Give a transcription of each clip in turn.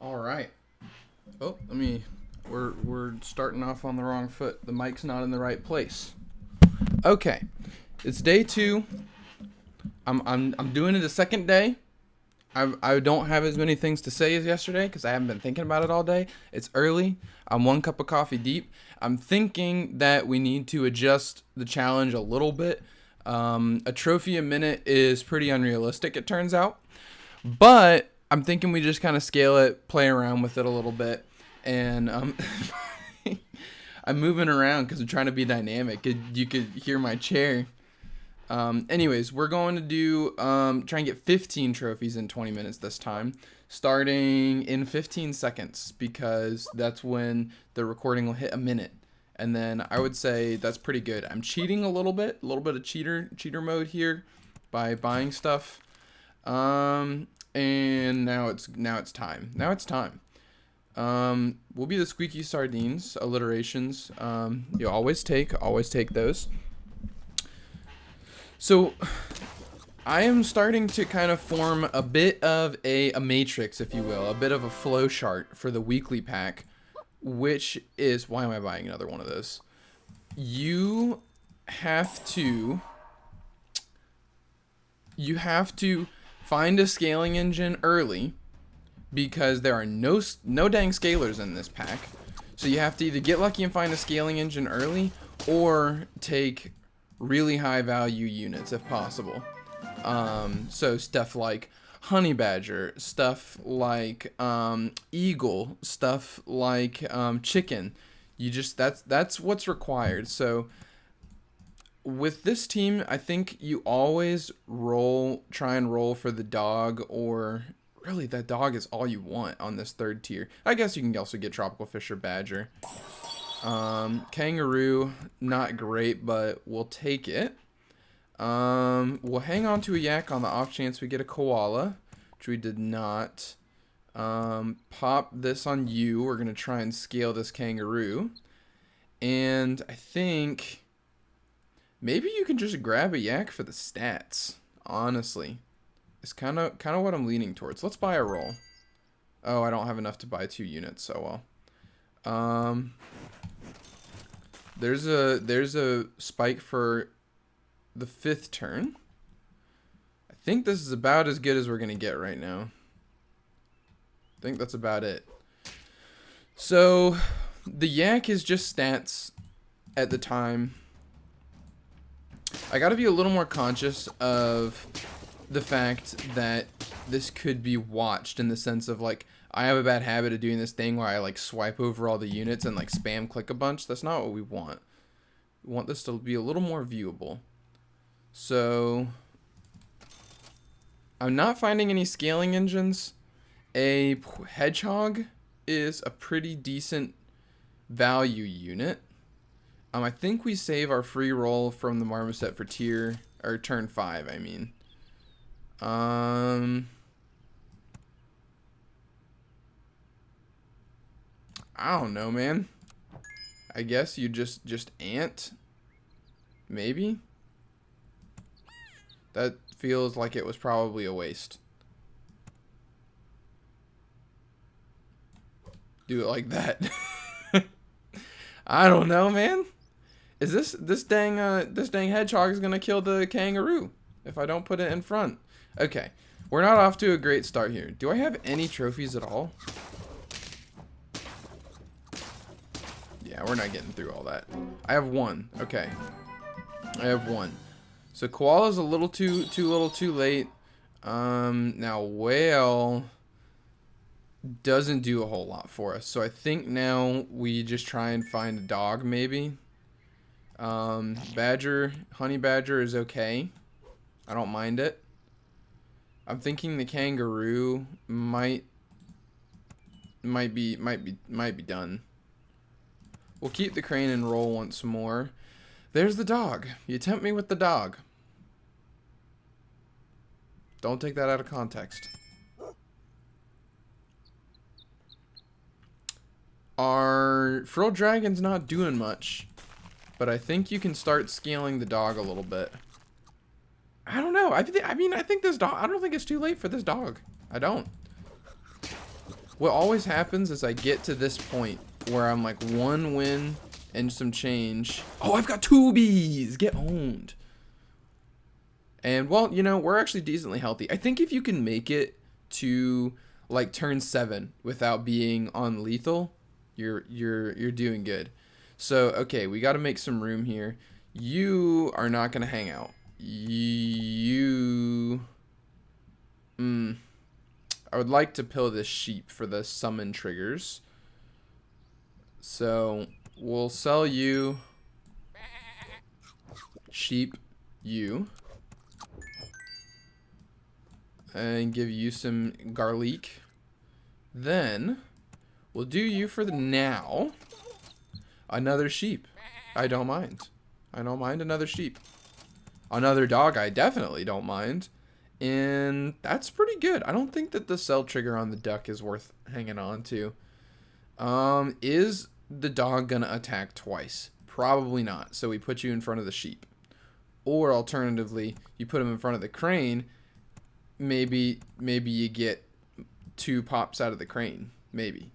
All right. Oh, let me. We're starting off on the wrong foot. The mic's not in the right place. Okay, it's day 2. I'm doing it a second day. I don't have as many things to say as yesterday because I haven't been thinking about it all day. It's early. I'm 1 cup of coffee deep. I'm thinking that we need to adjust the challenge a little bit. A trophy a minute is pretty unrealistic, it turns out. But I'm thinking we just kind of scale it, play around with it a little bit. And I'm moving around because I'm trying to be dynamic. You could hear my chair. Anyways, we're going to do try and get 15 trophies in 20 minutes this time, starting in 15 seconds because that's when the recording will hit a minute. And then I would say that's pretty good. I'm cheating a little bit of cheater mode here by buying stuff. And now it's time. Will be the squeaky sardines alliterations. You always take those. So I am starting to kind of form a bit of a matrix, if you will, a bit of a flow chart for the weekly pack, which is, why am I buying another one of those? You have to find a scaling engine early because there are no dang scalers in this pack. So you have to either get lucky and find a scaling engine early or take really high value units if possible. So stuff like honey badger, stuff like eagle, stuff like chicken. That's what's required. So with this team, I think you always try and roll for the dog, or really that dog is all you want on this third tier. I guess you can also get tropical fish or badger. Kangaroo, not great, but we'll take it. We'll hang on to a yak on the off chance we get a koala, which we did not. Pop this on you. We're going to try and scale this kangaroo. And I think maybe you can just grab a yak for the stats, honestly. It's kind of what I'm leaning towards. Let's buy a roll. Oh, I don't have enough to buy 2 units, so well. There's a spike for the 5th turn. I think this is about as good as we're gonna get right now. I think that's about it. So the yak is just stats at the time. I gotta be a little more conscious of the fact that this could be watched, in the sense of, like, I have a bad habit of doing this thing where I like swipe over all the units and like spam click a bunch. That's not what we want. We want this to be a little more viewable. So I'm not finding any scaling engines. A hedgehog is a pretty decent value unit. I think we save our free roll from the marmoset for turn 5, I mean. I don't know, man. I guess you just ant. Maybe. That feels like it was probably a waste. Do it like that. I don't know, man. Is this dang hedgehog is gonna kill the kangaroo if I don't put it in front? Okay, we're not off to a great start here. Do I have any trophies at all? Yeah, we're not getting through all that. I have 1. Okay. I have 1. So koala's a little too late. Now whale doesn't do a whole lot for us. So I think now we just try and find a dog maybe. Badger, honey badger is okay. I don't mind it. I'm thinking the kangaroo might be done. We'll keep the crane and roll once more. There's the dog. You tempt me with the dog. Don't take that out of context. Our frilled dragon's not doing much, but I think you can start scaling the dog a little bit. I don't know. I mean, I think this dog, I don't think it's too late for this dog. I don't. What always happens is I get to this point where I'm like 1 win and some change. Oh, I've got 2 bees. Get owned. And well, you know, we're actually decently healthy. I think if you can make it to like turn 7 without being on lethal, you're doing good. So, okay, we got to make some room here. You are not going to hang out. I would like to pill this sheep for the summon triggers. So, we'll sell you sheep, you. And give you some garlic. Then, we'll do you for the now. Another sheep. I don't mind. I don't mind another sheep. Another dog, I definitely don't mind. And that's pretty good. I don't think that the sell trigger on the duck is worth hanging on to. Is the dog gonna attack twice? Probably not. So we put you in front of the sheep. Or alternatively, you put him in front of the crane. Maybe you get 2 pops out of the crane. Maybe.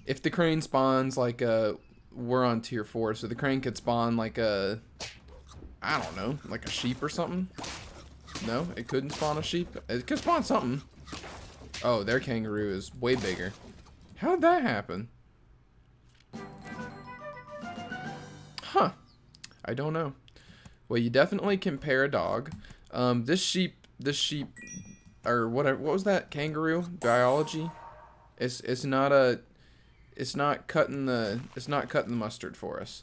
If the crane spawns like a... We're on tier 4, so the crane could spawn like a... I don't know, like a sheep or something. No, it couldn't spawn a sheep. It could spawn something. Oh, their kangaroo is way bigger. How did that happen? Huh. I don't know. Well, you definitely can pair a dog. This sheep, or whatever. What was that? Kangaroo biology. It's not cutting the mustard for us.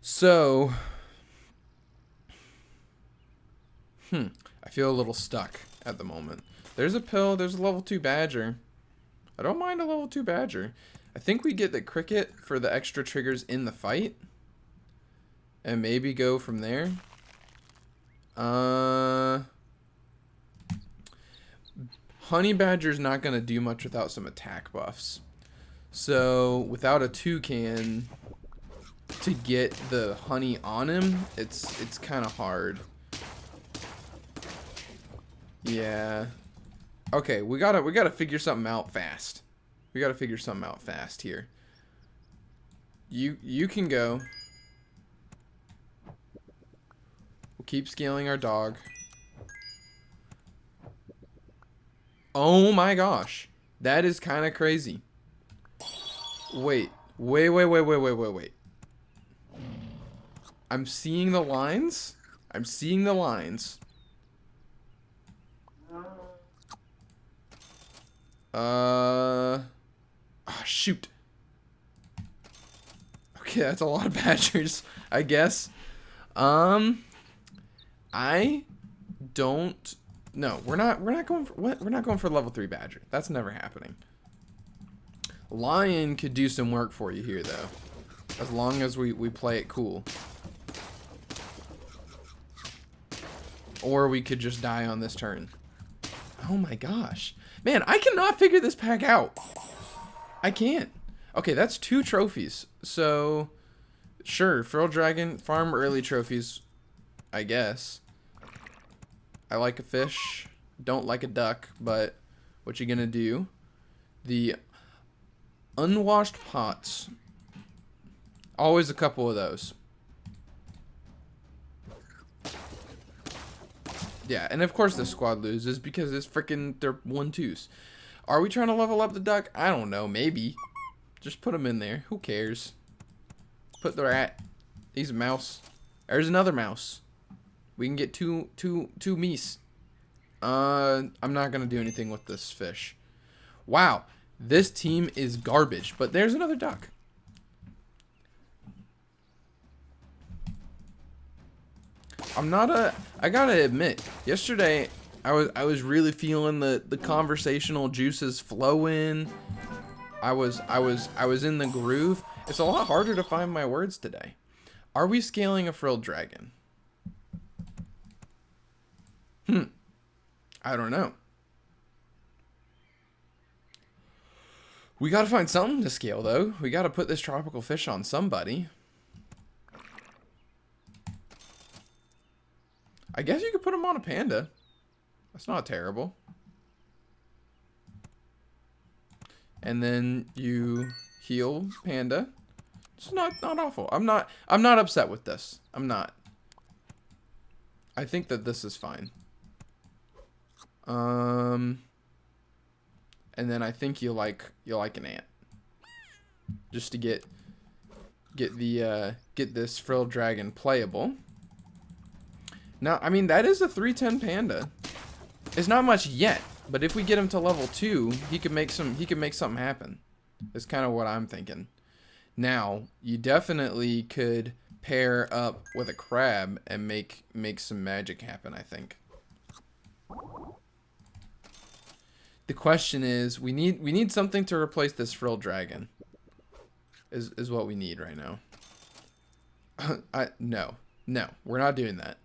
So, I feel a little stuck at the moment. There's a pill. There's a level 2 badger. I don't mind a level 2 badger. I think we get the cricket for the extra triggers in the fight. And maybe go from there. Honey badger's not going to do much without some attack buffs. So, without a toucan to get the honey on him, it's kind of hard. Yeah. Okay, we gotta figure something out fast. We gotta figure something out fast here. You can go. We'll keep scaling our dog. Oh my gosh. That is kind of crazy. Wait. I'm seeing the lines. I'm seeing the lines. Oh, shoot. Okay, that's a lot of badgers, I guess. I don't. No, we're not going for what? We're not going for level 3 badger. That's never happening. Lion could do some work for you here, though, as long as we play it cool. Or we could just die on this turn. Oh my gosh. Man, I cannot figure this pack out. I can't. Okay, that's 2 trophies. So, sure, Feral Dragon, farm early trophies, I guess. I like a fish. Don't like a duck, but what you gonna do? The unwashed pots. Always a couple of those. Yeah, and of course the squad loses because it's freaking they're 1-2s. Are we trying to level up the duck? I don't know, maybe. Just put them in there. Who cares? Put the rat. He's a mouse. There's another mouse. We can get two meese. I'm not gonna do anything with this fish. Wow, this team is garbage. But there's another duck. I gotta admit, yesterday I was really feeling the conversational juices flowing. I was in the groove. It's a lot harder to find my words today. Are we scaling a frilled dragon? I don't know. We gotta find something to scale though. We gotta put this tropical fish on somebody. I guess you could put him on a panda. That's not terrible. and then you heal Panda. It's not awful. I'm not upset with this. I'm not. I think that this is fine. And then I think you like an ant. Just to get this frilled dragon playable. Now, I mean, that is a 310 Panda. It's not much yet, but if we get him to level 2, he could make something happen. That's kind of what I'm thinking. Now, you definitely could pair up with a crab and make some magic happen, I think. The question is, we need something to replace this frilled dragon. Is what we need right now. No, we're not doing that.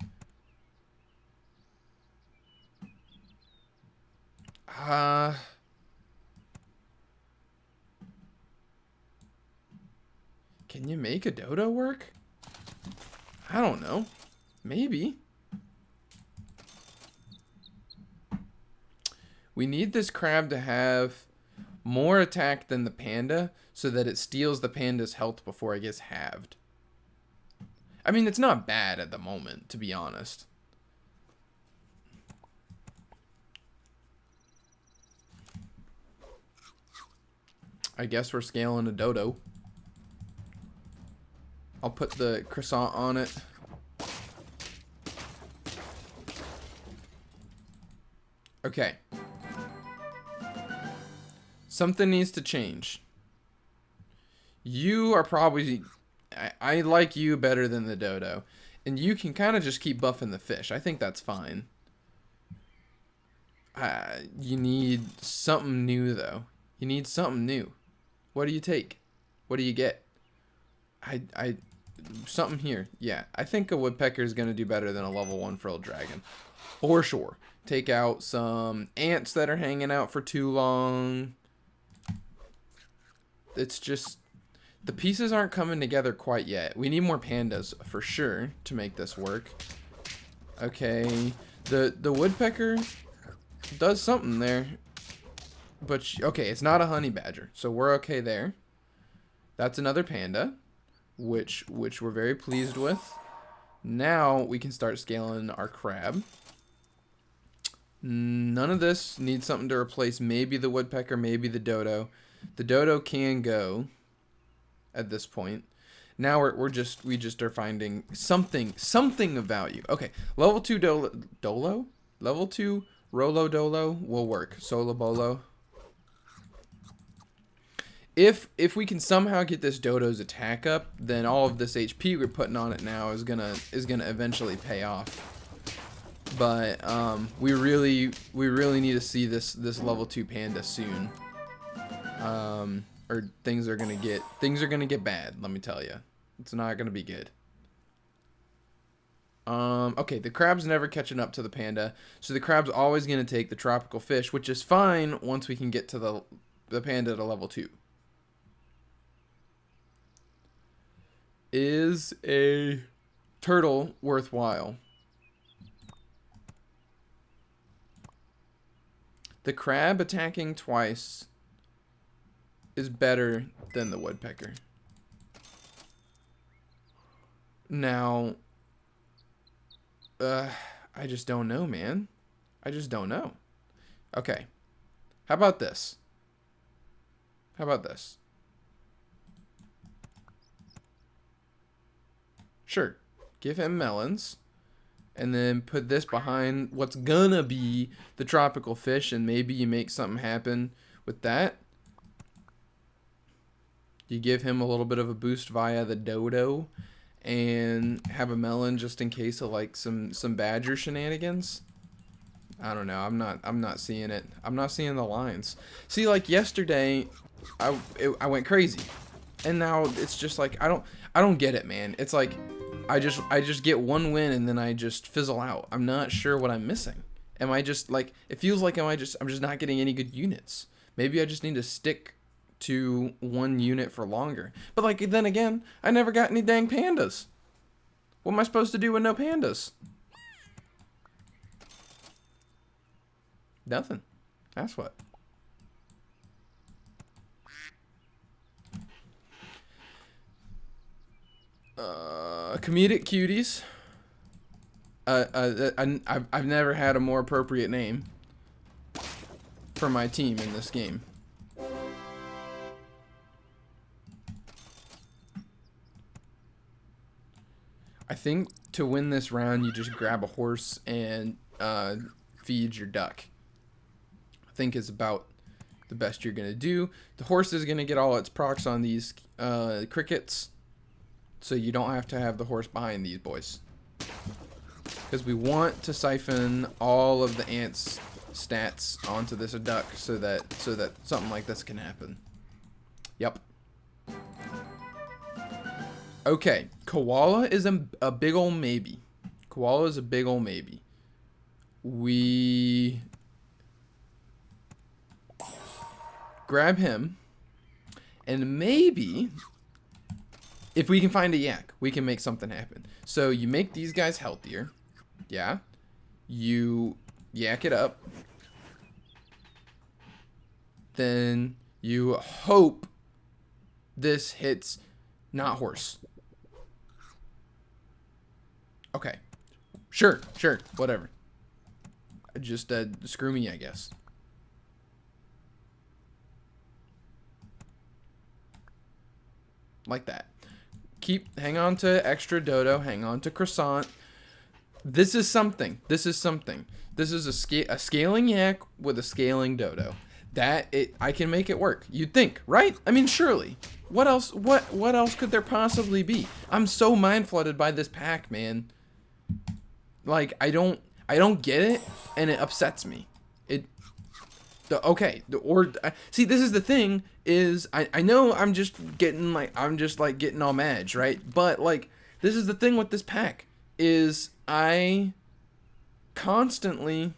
Can you make a dodo work? I don't know. Maybe. We need this crab to have more attack than the panda so that it steals the panda's health before it gets halved. I mean, it's not bad at the moment, to be honest. I guess we're scaling a dodo. I'll put the croissant on it. Okay. Something needs to change. You are probably... I like you better than the dodo. And you can kind of just keep buffing the fish. I think that's fine. You need something new, though. You need something new. What do you take? What do you get? Something here. Yeah, I think a woodpecker is going to do better than a level 1 frilled dragon. For sure. Take out some ants that are hanging out for too long. It's just... the pieces aren't coming together quite yet. We need more pandas for sure to make this work. Okay. The woodpecker does something there. But, okay, it's not a honey badger. So we're okay there. That's another panda. Which we're very pleased with. Now we can start scaling our crab. None of this needs something to replace maybe the woodpecker, maybe the dodo. The dodo can go at this point. Now we just are finding something of value. Okay, level 2 dolo? Level 2 Rolo Dolo will work. Solo Bolo. If we can somehow get this dodo's attack up, then all of this HP we're putting on it now is gonna eventually pay off. But we really need to see this level 2 panda soon. Or things are gonna get bad, let me tell you. It's not gonna be good. Okay, the crab's never catching up to the panda, so the crab's always gonna take the tropical fish, which is fine once we can get to the panda to level 2. Is a turtle worthwhile? The crab attacking twice is better than the woodpecker. Now, I just don't know, man. I just don't know. Okay. How about this? How about this? Sure. Give him melons. And then put this behind what's gonna be the tropical fish, and maybe you make something happen with that. You give him a little bit of a boost via the dodo, and have a melon just in case of like some badger shenanigans. I don't know. I'm not seeing it. I'm not seeing the lines. See, like yesterday, I went crazy, and now it's just like I don't get it, man. It's like I just get one win and then I just fizzle out. I'm not sure what I'm missing. Am I just like, it feels like I'm just not getting any good units. Maybe I just need to stick to one unit for longer. But like, then again, I never got any dang pandas. What am I supposed to do with no pandas? Nothing. That's what. Comedic cuties. I've never had a more appropriate name for my team in this game. I think to win this round, you just grab a horse and feed your duck. I think is about the best you're gonna do. The horse is gonna get all its procs on these crickets, so you don't have to have the horse behind these boys. Because we want to siphon all of the ants' stats onto this duck so that something like this can happen. Yep. Okay, koala is a big ol' maybe. Koala is a big ol' maybe. We grab him, and maybe if we can find a yak, we can make something happen. So you make these guys healthier. Yeah. You yak it up. Then you hope this hits not horse. Okay. Sure, whatever. Just screw me, I guess. Like that. Hang on to extra dodo, hang on to croissant. This is something. This is a scaling yak with a scaling dodo. I can make it work. You'd think, right? I mean, surely. What else could there possibly be? I'm so mind flooded by this pack, man. Like, I don't get it, and it upsets me. See, this is the thing, is I know I'm just getting all mad, right? But like, this is the thing with this pack, is I constantly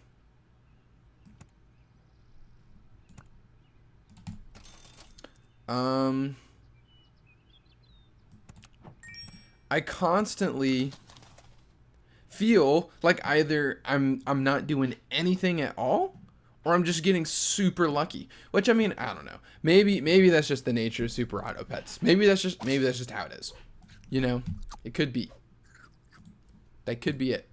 feel like either I'm not doing anything at all, or I'm just getting super lucky. Which, I mean, I don't know. Maybe that's just the nature of super auto pets. Maybe that's just how it is. You know, it could be. That could be it.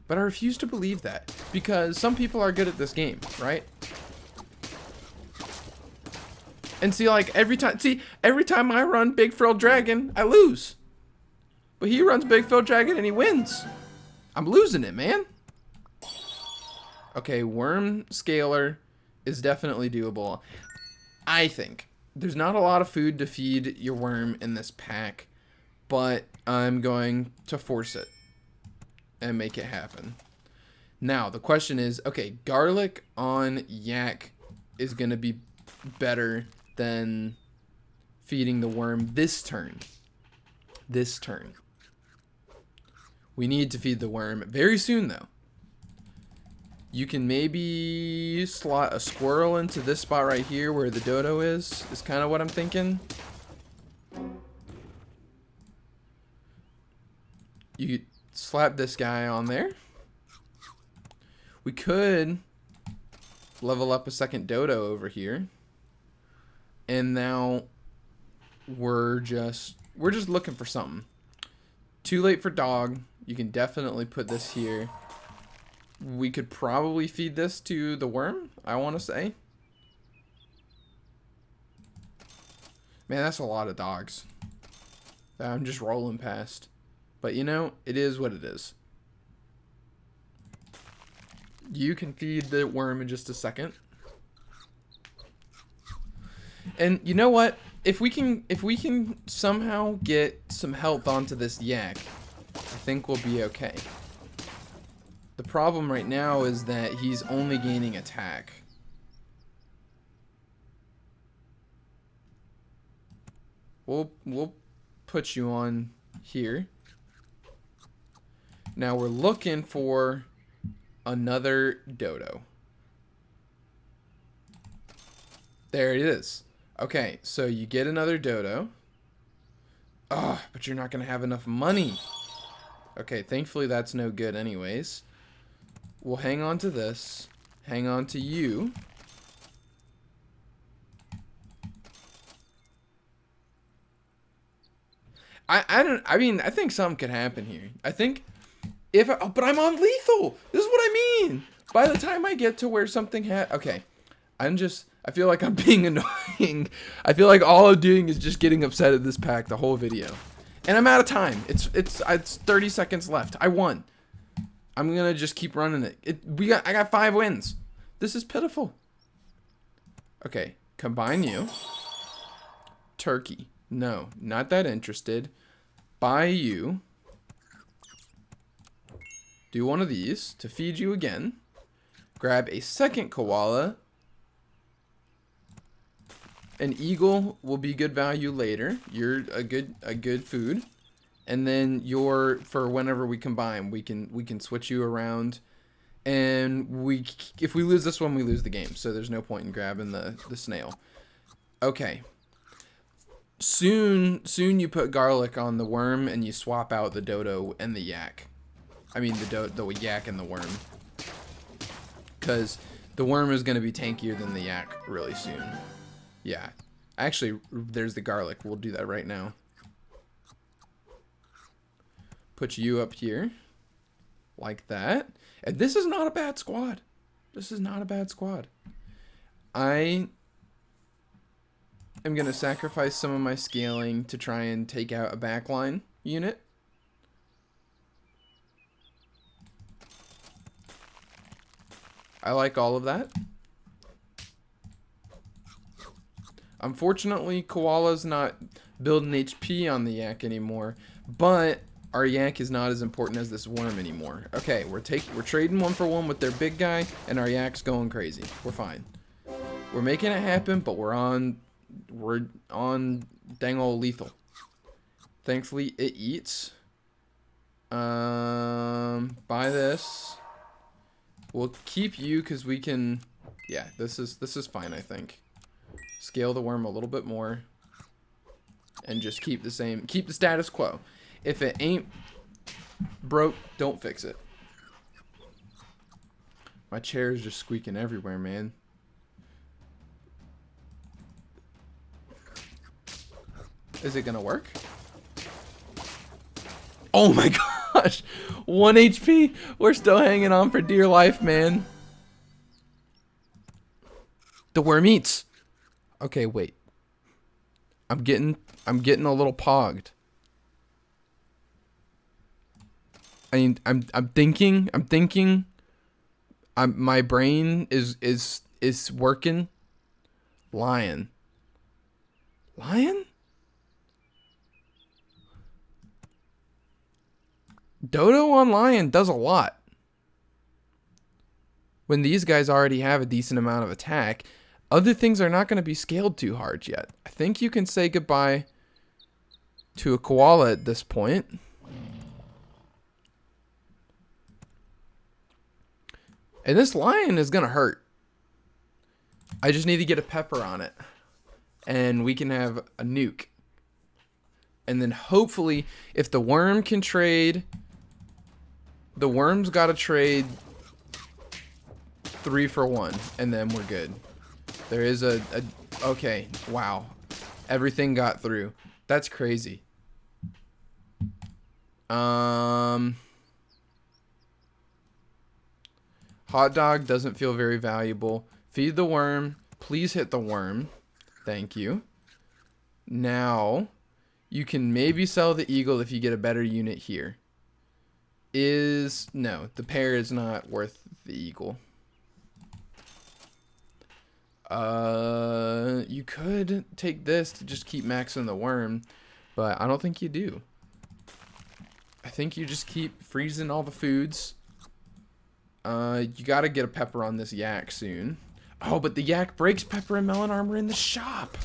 But I refuse to believe that, because some people are good at this game, right? And see, like, every time I run Big Frill Dragon, I lose. But he runs Big Frill Dragon and he wins. I'm losing it, man. Okay, worm scaler is definitely doable. I think. There's not a lot of food to feed your worm in this pack, but I'm going to force it and make it happen. Now, the question is, okay, garlic on yak is going to be better than feeding the worm this turn. We need to feed the worm very soon, though. You can maybe slot a squirrel into this spot right here where the dodo is kind of what I'm thinking. You slap this guy on there. We could level up a second dodo over here. And now we're just looking for something. Too late for dog. You can definitely put this here. We could probably feed this to the worm, I want to say. Man, that's a lot of dogs that I'm just rolling past. But you know, it is what it is. You can feed the worm in just a second. And you know what? If we can somehow get some health onto this yak, I think we'll be okay. The problem right now is that he's only gaining attack. We'll put you on here. Now we're looking for another dodo. There it is. Okay, so you get another dodo. Oh, but you're not going to have enough money. Okay, thankfully that's no good anyways. We'll hang on to this. Hang on to you. I mean, I think something could happen here. I think but I'm on lethal. This is what I mean. By the time I get to where something okay. I feel like I'm being annoying. I feel like all I'm doing is just getting upset at this pack the whole video. And I'm out of time. It's 30 seconds left. I won. I'm gonna just keep running it. I got 5 wins. This is pitiful. Okay, combine you. Turkey. No, not that interested. Buy you. Do one of these to feed you again. Grab a second koala. An eagle will be good value later. You're a good food. And then for whenever we combine, we can switch you around. And if we lose this one, we lose the game. So there's no point in grabbing the snail. Okay. Soon you put garlic on the worm and you swap out the dodo and the yak. I mean the yak and the worm. Cuz the worm is going to be tankier than the yak really soon. Yeah. Actually, there's the garlic. We'll do that right now. Put you up here. Like that. And this is not a bad squad. This is not a bad squad. I am going to sacrifice some of my scaling to try and take out a backline unit. I like all of that. Unfortunately, Koala's not building HP on the yak anymore, but our yak is not as important as this worm anymore. Okay, we're trading 1 for 1 with their big guy, and our yak's going crazy. We're fine. We're making it happen, but we're on dang old lethal. Thankfully, it eats. Buy this. We'll keep you because we can. Yeah, this is fine, I think. Scale the worm a little bit more, and just keep the status quo. If it ain't broke, don't fix it. My chair is just squeaking everywhere, man. Is it gonna work? Oh my gosh! 1 HP! We're still hanging on for dear life, man. The worm eats. Okay, wait. I'm getting a little pogged. I mean, I'm thinking. My brain is working. Lion. Dodo on lion does a lot. When these guys already have a decent amount of attack, other things are not going to be scaled too hard yet. I think you can say goodbye to a koala at this point. And this lion is going to hurt. I just need to get a pepper on it. And we can have a nuke. And then hopefully, if the worm can trade, the worm's got to trade 3 for 1. And then we're good. There is okay, wow. Everything got through. That's crazy. Hot dog doesn't feel very valuable. Feed the worm. Please hit the worm. Thank you. Now, you can maybe sell the eagle if you get a better unit here. No, the pear is not worth the eagle. You could take this to just keep maxing the worm, but I don't think you do. I think you just keep freezing all the foods. You gotta get a pepper on this yak soon. Oh, but the yak breaks pepper and melon armor in the shop.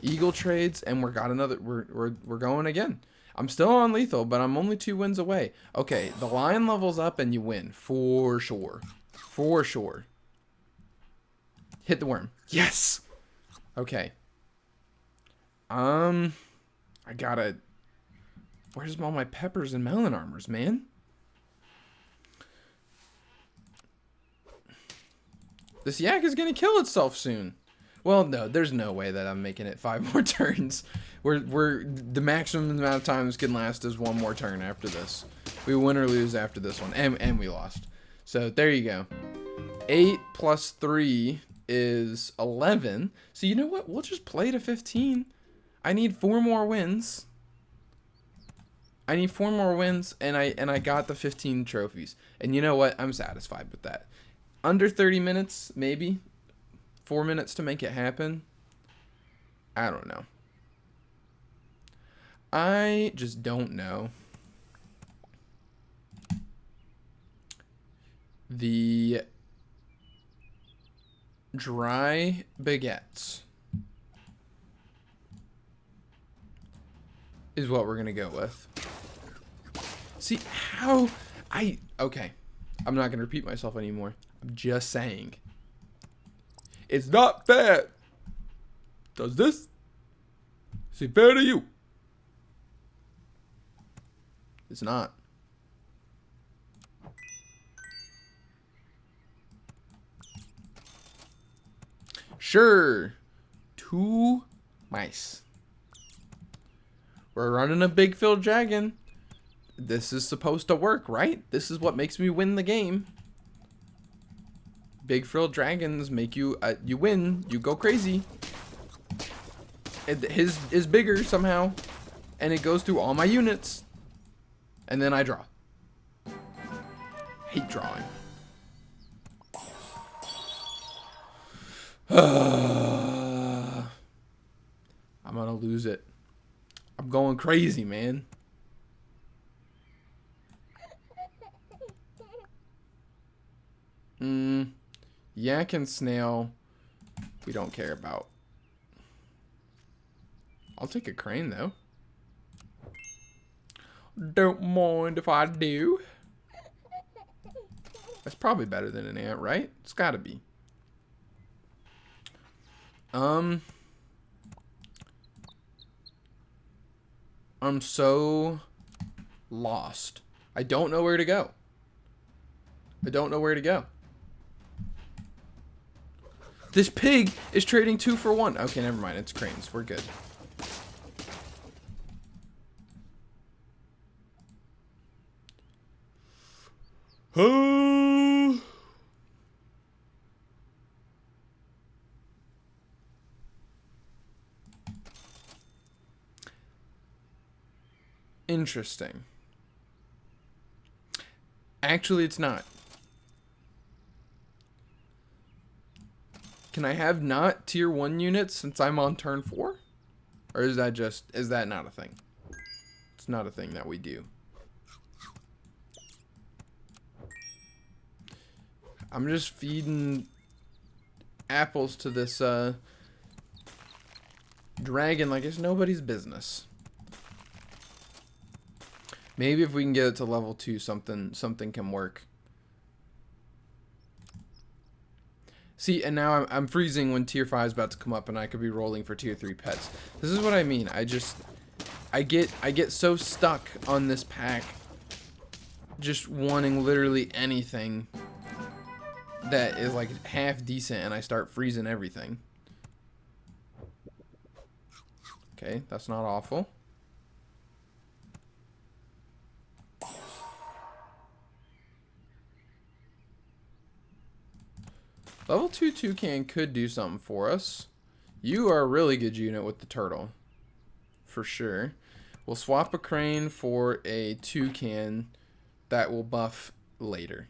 Eagle trades, and we're going again. I'm still on lethal, but I'm only 2 wins away. Okay, the lion levels up and you win for sure. For sure. Hit the worm. Yes. Okay. I gotta. Where's all my peppers and melon armors, man? This yak is gonna kill itself soon. Well, no, there's no way that I'm making it 5 more turns We're the maximum amount of time this can last is one more turn after this. We win or lose after this one, and we lost. So there you go. 8 plus 3 is 11. So you know what? We'll just play to 15. I need 4 more wins. I need 4 more wins, and I got the 15 trophies. And you know what? I'm satisfied with that. Under 30 minutes, maybe. 4 minutes to make it happen. I don't know. I just don't know. The dry baguettes is what we're going to go with. See how okay. I'm not going to repeat myself anymore. I'm just saying. It's not fair. Does this seem fair to you? It's not. Sure. 2 mice. We're running a big field dragon. This is supposed to work, right? This is what makes me win the game. Big frilled dragons make you you win. You go crazy. His is bigger somehow, and it goes through all my units, and then I draw. Hate drawing. I'm gonna lose it. I'm going crazy, man. Yak and snail, we don't care about. I'll take a crane, though. Don't mind if I do. That's probably better than an ant, right? It's gotta be. I'm so lost. I don't know where to go. I don't know where to go. This pig is trading 2 for 1. Okay, never mind. It's cranes. We're good. Interesting. Actually, it's not. Can I have not tier 1 units since I'm on turn 4? Or is that not a thing? It's not a thing that we do. I'm just feeding apples to this dragon like it's nobody's business. Maybe if we can get it to level 2, something can work. See, and now I'm freezing when tier 5 is about to come up, and I could be rolling for tier 3 pets. This is what I mean. I get so stuck on this pack, just wanting literally anything that is like half decent, and I start freezing everything. Okay, that's not awful. Level 2 toucan could do something for us. You are a really good unit with the turtle. For sure. We'll swap a crane for a toucan that will buff later.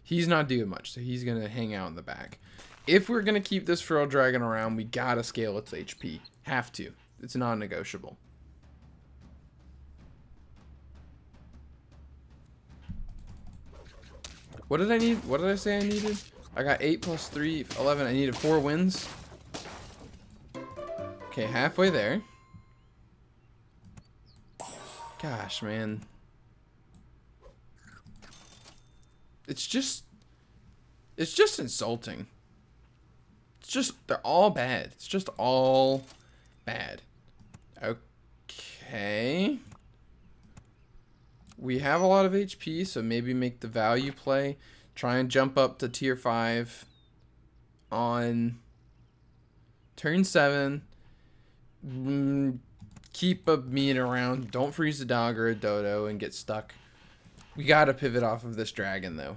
He's not doing much, so he's going to hang out in the back. If we're going to keep this feral dragon around, we got to scale its HP. Have to. It's non-negotiable. What did I need? What did I say I needed? I got 8 plus 3, 11. I needed 4 wins. Okay, halfway there. Gosh, man. It's just insulting. It's just, they're all bad. It's just all bad. Okay. We have a lot of HP, so maybe make the value play. Try and jump up to tier 5 on Turn 7. Keep a meat around. Don't freeze a dog or a dodo and get stuck. We gotta pivot off of this dragon, though.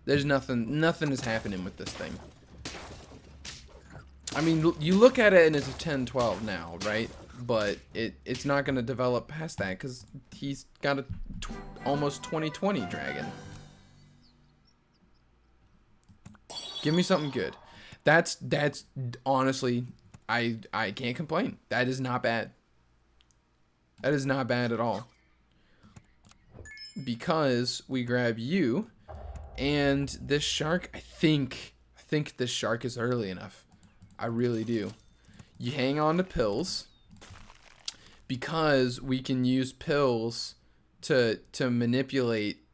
There's nothing is happening with this thing. I mean, you look at it and it's a 10-12 now, right? But it's not going to develop past that because he's got a almost 2020 dragon. Give me something good. That's honestly, I can't complain. That is not bad. That is not bad at all. Because we grab you and this shark, I think this shark is early enough. I really do. You hang on to pills because we can use pills to manipulate.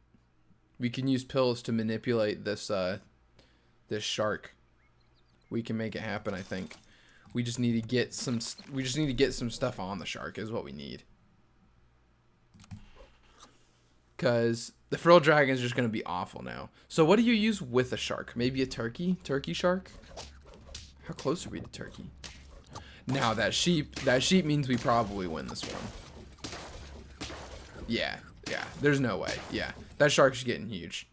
We can use pills to manipulate this this shark. We can make it happen, I think. We just need to get some stuff on the shark is what we need. Cuz the frill dragon is just going to be awful now. So what do you use with a shark? Maybe a turkey shark? How close are we to turkey? Now that sheep means we probably win this one. Yeah, there's no way. Yeah, that shark's getting huge.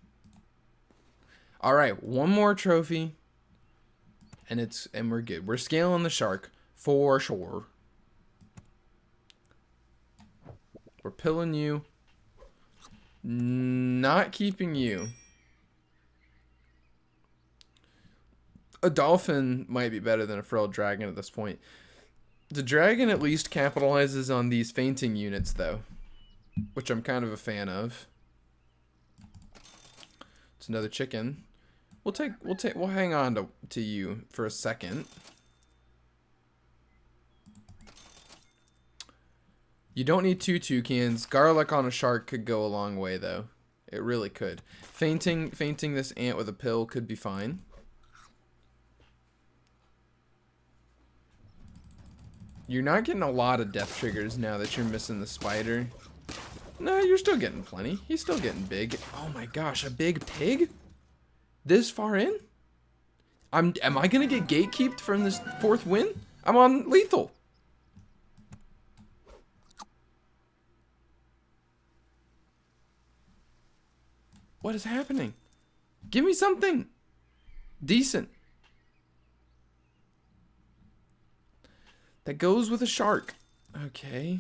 All right, one more trophy and we're good. We're scaling the shark for sure. We're pilling you. Not keeping you. A dolphin might be better than a frilled dragon at this point. The dragon at least capitalizes on these fainting units though, which I'm kind of a fan of. It's another chicken. We'll hang on to you for a second. You don't need 2 toucans. Garlic on a shark could go a long way though. It really could. Fainting this ant with a pill could be fine. You're not getting a lot of death triggers now that you're missing the spider. No, you're still getting plenty. He's still getting big. Oh my gosh, a big pig? This far in? Am I gonna get gatekeeped from this 4th win? I'm on lethal. What is happening? Give me something decent. That goes with a shark. Okay.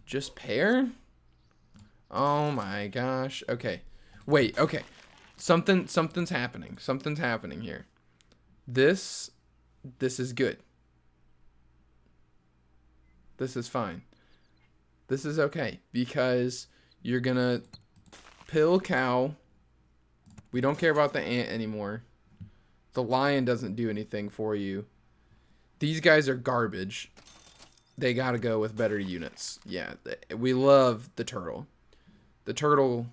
Just pair? Oh my gosh. Okay. Wait, okay. Something's happening. Something's happening here. This is good. This is fine. This is okay because you're gonna pill cow. We don't care about the ant anymore. The lion doesn't do anything for you. These guys are garbage. They gotta go with better units. Yeah, we love the turtle. The turtle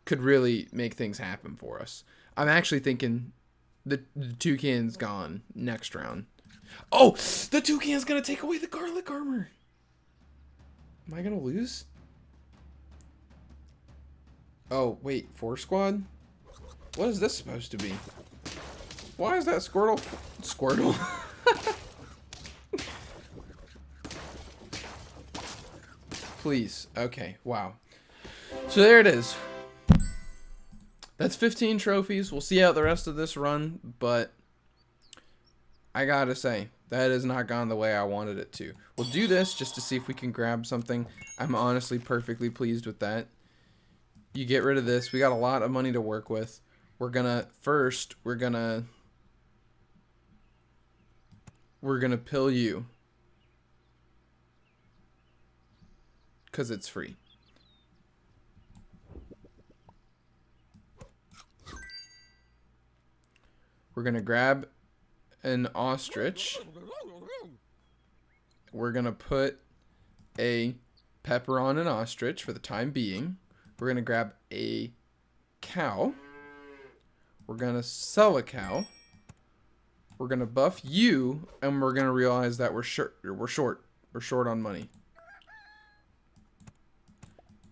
could really make things happen for us. I'm actually thinking the toucan's gone next round. Oh, the toucan's gonna take away the garlic armor. Am I gonna lose? Oh, wait, 4 squad? What is this supposed to be? Why is that Squirtle? Squirtle? Please. Okay, wow. So there it is. That's 15 trophies. We'll see how the rest of this run, but I gotta say, that has not gone the way I wanted it to. We'll do this just to see if we can grab something. I'm honestly perfectly pleased with that. You get rid of this. We got a lot of money to work with. We're gonna pill you. Because it's free. We're going to grab an ostrich. We're going to put a pepper on an ostrich for the time being. We're going to grab a cow. We're going to sell a cow. We're going to buff you, and we're going to realize that we're short on money.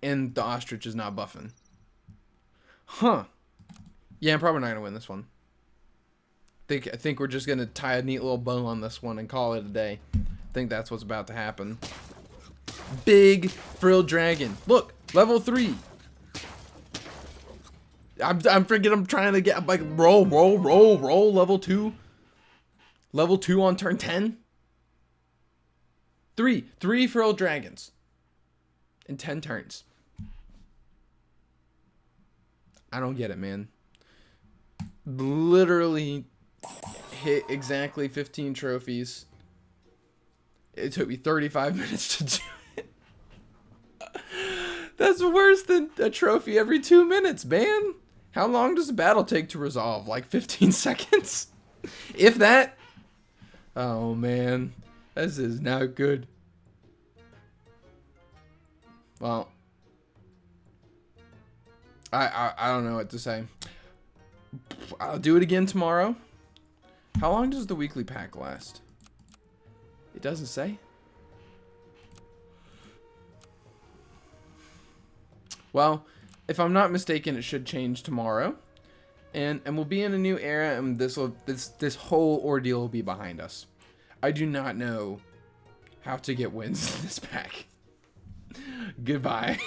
And the ostrich is not buffing. Huh. Yeah, I'm probably not going to win this one. think we're just gonna tie a neat little bow on this one and call it a day. I think that's what's about to happen. Big frilled dragon. Look, level 3. I'm freaking. I'm trying to get like roll level 2. Level 2 on turn 10. Three frilled dragons in 10 turns. I don't get it, man. Literally hit exactly 15 trophies. It took me 35 minutes to do it. That's worse than a trophy every 2 minutes, man. How long does a battle take to resolve? Like 15 seconds? If that? Oh, man. This is not good. Well, I don't know what to say. I'll do it again tomorrow. How long does the weekly pack last? It doesn't say. Well, if I'm not mistaken, it should change tomorrow, and we'll be in a new era, and this whole ordeal will be behind us. I do not know how to get wins in this pack. Goodbye.